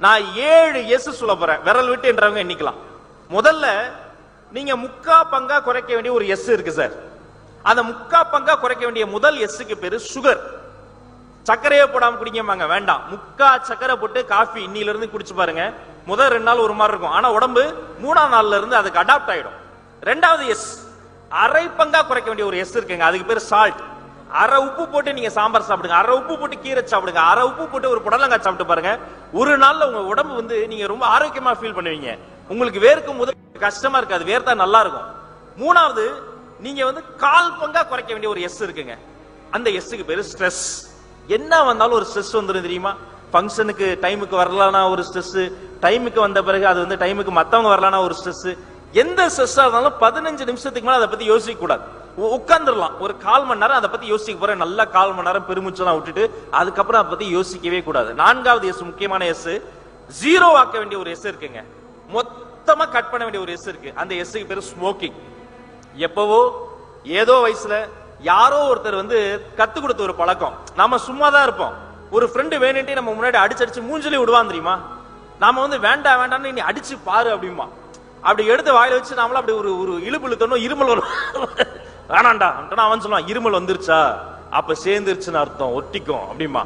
நான் 7 எஸ் சொல்ல போறேன். விரல் விட்டு என்றவங்க எண்ணிக்கலாம். முதல்ல நீங்க முக்கா பங்கா குறைக்க வேண்டிய ஒரு எஸ் இருக்கு சார். அந்த முக்கா பங்கா குறைக்க வேண்டிய முதல் எஸ்க்கு பேரு சுகர். சர்க்கரையே போடாம குடிக்கமாங்க, வேண்டாம். முக்கா சர்க்கரை போட்டு காஃபி இன்னில இருந்து குடிச்சு பாருங்க. முதல் 2 நாள் ஒரு மாதிரி இருக்கும், ஆனா உடம்பு 3ஆம் நாள்ல இருந்து அதுக்கு அடாப்ட் ஆயிடும். ரெண்டாவது எஸ், அரை பங்கா குறைக்க வேண்டிய ஒரு எஸ் இருக்குங்க, அதுக்கு பேரு சால்ட். அரை உப்பு போட்டு நீங்க சாம்பார் சாப்பிடுங்க, அரை உப்பு போட்டு கீரை சாப்பிடுங்க, அரை உப்பு போட்டு ஒரு புடலங்காய் சாப்பிட்டு பாருங்க. ஒரு நாள்ல உங்க உடம்பு வந்து நீங்க ரொம்ப ஆரோக்கியமா ஃபீல் பண்ணுவீங்க. உங்களுக்கு வேர்க்கும் போது கஷ்டமா இருக்காது, வேர்த்தா நல்லா இருக்கும். மூணாவது, நீங்க வந்து 1/4 பங்கா குறைக்க வேண்டிய ஒரு எஸ் இருக்குங்க. அந்த எஸ்க்கு பேரு ஸ்ட்ரெஸ். என்ன வந்தாலும் ஒரு ஸ்ட்ரெஸ் வந்துரும் தெரியுமா? ஃபங்க்ஷனுக்கு டைமுக்கு வரலனா ஒரு ஸ்ட்ரெஸ், டைமுக்கு வந்த பிறகு அது வந்து டைமுக்கு மத்தவங்க வரலனா ஒரு ஸ்ட்ரெஸ். எந்த ஸ்ட்ரெஸ்ஸா இருந்தாலும் 15 நிமிஷத்துக்கு மேல அதை பத்தி யோசிக்க கூடாது. உட்கார்ந்துடலாம், ஒரு 1/4 மணி நேரம் அதை பத்தி யோசிக்க போறேன், நல்லா 1/4 மணி நேரம் பெருமூச்செல்லாம் விட்டுட்டு அதுக்கப்புறம் அதை பத்தி யோசிக்கவே கூடாது. 4வது எஸ், முக்கியமான எஸ், ஜீரோ ஆக்க வேண்டிய ஒரு எஸ் இருக்குங்க. மொத்தமா கட் பண்ண வேண்டிய ஒரு எஸ் இருக்கு. அந்த எஸ்க்கு பேரு ஸ்மோக்கிங். எப்பவோ ஏதோ வயசுல யாரோ ஒருத்தர் வந்து கத்து கொடுத்த ஒரு பழக்கம். நாம சும்மா தான் இருப்போம், ஒரு ஃப்ரெண்டு வேணும்ட்டே நம்ம முன்னாடி அடிச்சு மூஞ்சிலே விடுவான் தெரியுமா? நாம வந்து வேண்டாம் வேண்டாம்னு நீ அடிச்சு பாரு அப்படிமா. அப்படி எடுத்து வாயில வச்சு நாமளும் அப்படி ஒரு இழுப்பு இழுத்தணும், இருமல் வரும். வேணாண்டா அவன் சொல்லுவான், இருமல் வந்துருச்சா அப்ப சேர்ந்துருச்சுன்னு அர்த்தம், ஒட்டிக்கும் அப்படிமா.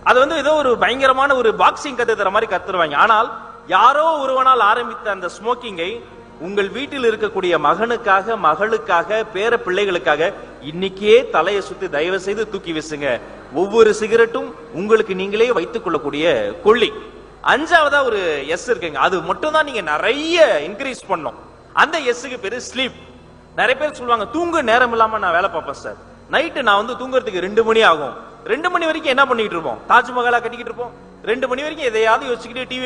அது வந்து ஏதோ ஒரு பயங்கரமான ஒரு பாக்ஸிங் கத்து தர மாதிரி கத்துருவாங்க. ஆனால் யாரோ ஒருவனால் ஆரம்பித்த அந்த ஸ்மோக்கிங்கை உங்கள் வீட்டில் இருக்கக்கூடிய மகனுக்காக, மகளுக்காக, பேர பிள்ளைகளுக்காக இன்னைக்கே தலையை சுத்தி தயவு செய்து தூக்கி வீசுங்க. ஒவ்வொரு சிகரெட்டும் உங்களுக்கு நீங்களே வைத்துக் கொள்ளக்கூடிய கொள்ளி. 5வதா ஒரு எஸ் இருக்குங்க, அது மட்டும் தான் நீங்க நிறைய இன்க்ரீஸ் பண்ணும். அந்த எஸ்க்கு பேரு ஸ்லீப். நிறைய பேர் சொல்லுவாங்க, தூங்க நேரம் இல்லாம நான் வேலை பார்ப்பேன் சார். நைட்டு நான் வந்து தூங்குறதுக்கு 2 மணி ஆகும். 2 மணி வரைக்கும் என்ன பண்ணிட்டு இருப்போம்? தாஜ்மஹாலா கட்டிக்கிட்டு இருப்போம். 2 மணி வரைக்கும் எதையாவது யோசிச்சுக்கிட்டு டிவி